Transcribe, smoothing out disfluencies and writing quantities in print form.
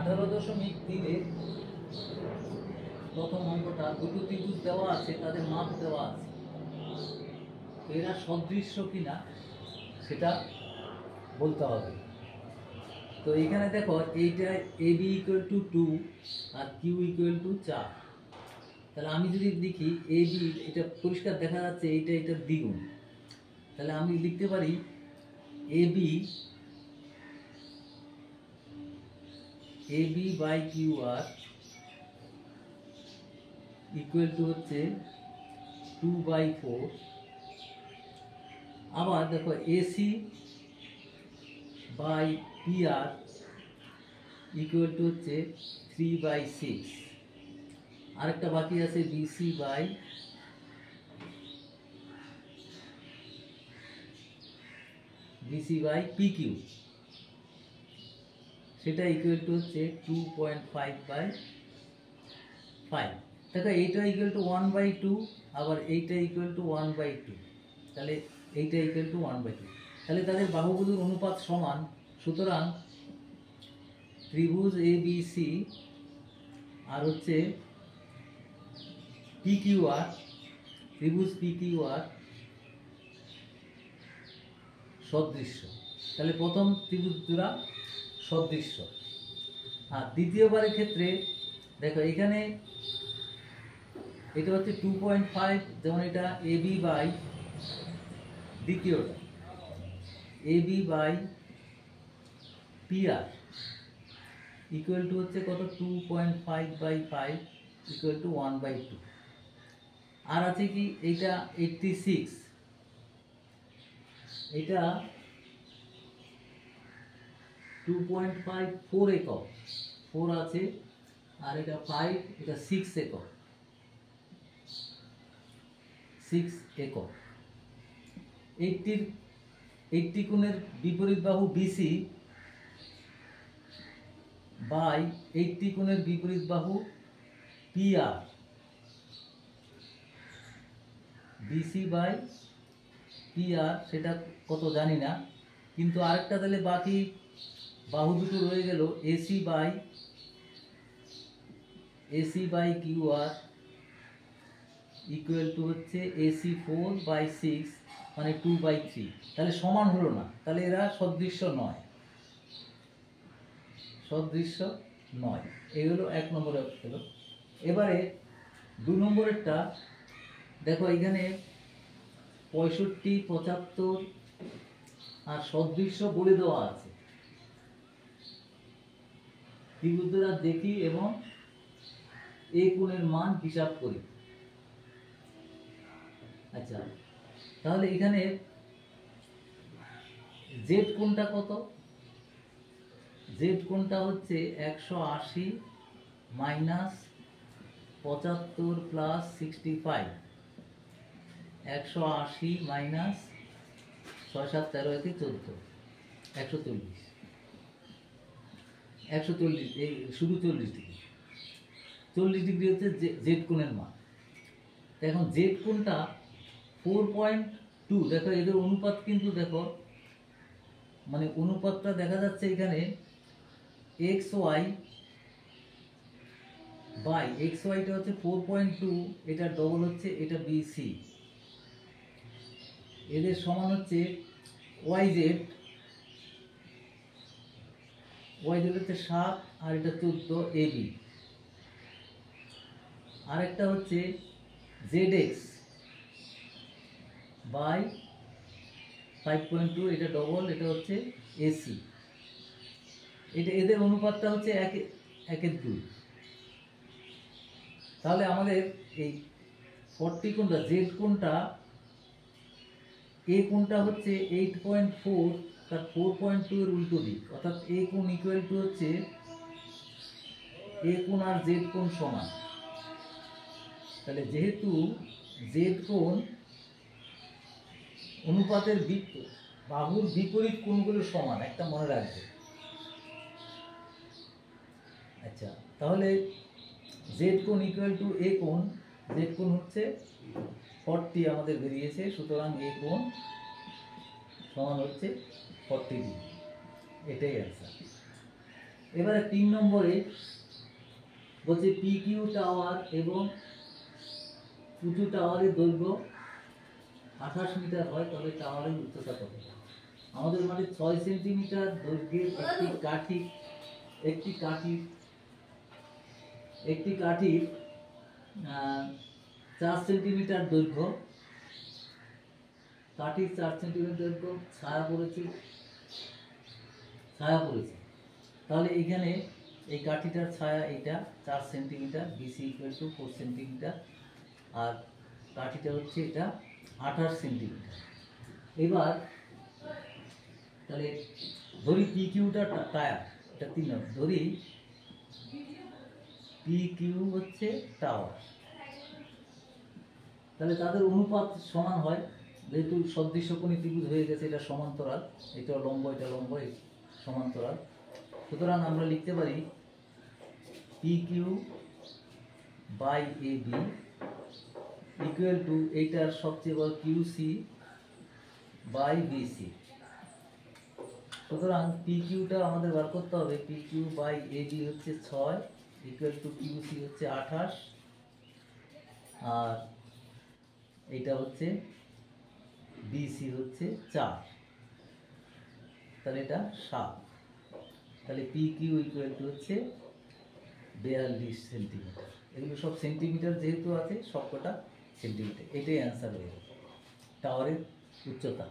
18.3 প্রথম অঙ্কটা দুটো ত্রিভুজ দেওয়া আছে, তাদের মাপ দেওয়া আছে, এরা সদৃশ্য কিনা সেটা বলতে হবে। তো এখানে দেখো এইটা AB = 2 আর Q = 4। তাহলে আমি যদি লিখি AB, এটা পরিষ্কার দেখা যাচ্ছে এইটা এটার দ্বিগুণ, তাহলে আমি লিখতে পারি AB by QR = হচ্ছে 2/4। আবার দেখো AC by PR = হচ্ছে 3/6। আরেকটা বাকি আছে BC by PQ, সেটা ইকুয়াল টু হচ্ছে 2.5/5। দেখো এইটা ইকুয়াল টু 1/2, আবার এইটা ইকুয়াল টু 1/2, তাহলে এইটা ইকুয়াল টু 1/2। তাহলে তাদের বাহুগুলোর অনুপাত সমান। সুতরাং ত্রিভুজ ABC আর হচ্ছে PQR, ত্রিভুজ PQR সদৃশ্য। তাহলে প্রথম ত্রিভুজ জোড়া সদৃশ্য। আর দ্বিতীয়বারের ক্ষেত্রে দেখো এখানে এটা হচ্ছে 2.5, যেমন এটা AB বাই দ্বিতীয়টা AB by PR equal to হচ্ছে কত 2.5/5 ইকুয়াল টু 1/2। আর আছে কি এইটা 86, এটা 2.54 একক, 4 আছে, আর এটা 5, এটা 6 একক, 6 একক। 80 কোণের বিপরীত বাহু BC বাই 80 কোণের বিপরীত বাহু PR, BC বাই PR সেটা কত জানি না, কিন্তু আরেকটা তাহলে বাকি বাহু দুটো রয়ে গেল AC by QR equal to হচ্ছে AC 4/6 মানে 2/3। তাহলে সমান হলো না, তাহলে এরা সদৃশ্য নয়, সদৃশ্য নয়। এই হলো 1 নম্বরের হলো। এবারে 2 নম্বরেরটা দেখো, এখানে 65, 75 আর সদৃশ্য বলে দেওয়া আছে। ত্রিভুজটা দেখি এবং এই কোণের মান হিসাব করি। আচ্ছা, তাহলে এখানে জেড কোণটা কত? জেড কোণটা হচ্ছে 180 মাইনাস 75 প্লাস 65, 180 মাইনাস 6 7 13 14, 140, 140, এই শুধু 40 ডিগ্রি, 40 ডিগ্রি হচ্ছে জেড কোণের মান। এখন জেড কোণটা 4.2, দেখো এদের অনুপাত কিন্তু দেখো, মানে অনুপাতটা দেখা যাচ্ছে এখানে XY বাই XYটা হচ্ছে 4.2, এটা ডবল হচ্ছে এটা BC, এদের সমান হচ্ছে YZ হচ্ছে 7 আর এটা 14 AB, আরেকটা হচ্ছে ZX বাই 5.2, এটা ডবল, এটা হচ্ছে AC, এটা এদের অনুপাতটা হচ্ছে 1:2। তাহলে আমাদের এই 40 কোণটা জেড কোণটা, এ কোণটা হচ্ছে 8.4, তার 4.2 এর উল্টো দিক, অর্থাৎ এ কোণ ইকুয়াল টু হচ্ছে এ কোণ আর জেড কোণ সমান। তাহলে যেহেতু জেড কোণ অনুপাতের বাহুর বিপরীত কোণগুলো সমান, একটা মনে রাখবে। আচ্ছা, তাহলে জেড কোণ ইকুয়াল টু এ কোণ, জেড কোণ হচ্ছে 40 আমাদের বেরিয়েছে, সুতরাং এ কোণ সমান হচ্ছে 40 ডিগ্রি, এটাই অ্যান্সার। এবারে 3 নম্বরে বলছে পি কিউ টাওয়ার এবং উঁচু টাওয়ারের দৈর্ঘ্য 28 মিটার হয়, তবে টাওয়ারের উচ্চতা কত? আমাদের মানে 6 সেন্টিমিটার দৈর্ঘ্যের একটি কাঠির 4 সেন্টিমিটার দৈর্ঘ্য, কাঠির 4 সেন্টিমিটার দৈর্ঘ্য, ছায়া পড়েছে। তাহলে এখানে এই কাঠিটার ছায়া এটা 4 centimetre, BC equal to 4 centimetre, আর কাঠিটা হচ্ছে এটা 28 সেন্টিমিটার। এবার তাহলে ধরি পি কিউটা টায়ার, এটা 3 নম্বর। ধরি পি কিউ হচ্ছে টাওয়ার, তাহলে তাদের অনুপাত সমান হয়, যেহেতু সদৃশ্যকোণী ত্রিভুজ হয়ে গেছে, এটা সমান্তরাল, এটা লম্ব, এটা লম্ব, সমান্তরাল। সুতরাং আমরা লিখতে পারি P Q by A B equal to এইটার সবচেয়ে বড় কিউ সি বাই বিসি। সুতরাং পি কিউটা আমাদের বার করতে হবে, P Q by A B হচ্ছে 6 ইকুয়াল টু কিউ সি হচ্ছে 28, আর এইটা হচ্ছে বিসি হচ্ছে 4, তাহলে এটা 7। তাহলে পি কিউ ইকুয়াল টু হচ্ছে 42 সেন্টিমিটার। এগুলো সব সেন্টিমিটার যেহেতু আছে, সবকটা সেন্টিমিটার। এটাই অ্যান্সার হয়ে গেল টাওয়ারের উচ্চতা।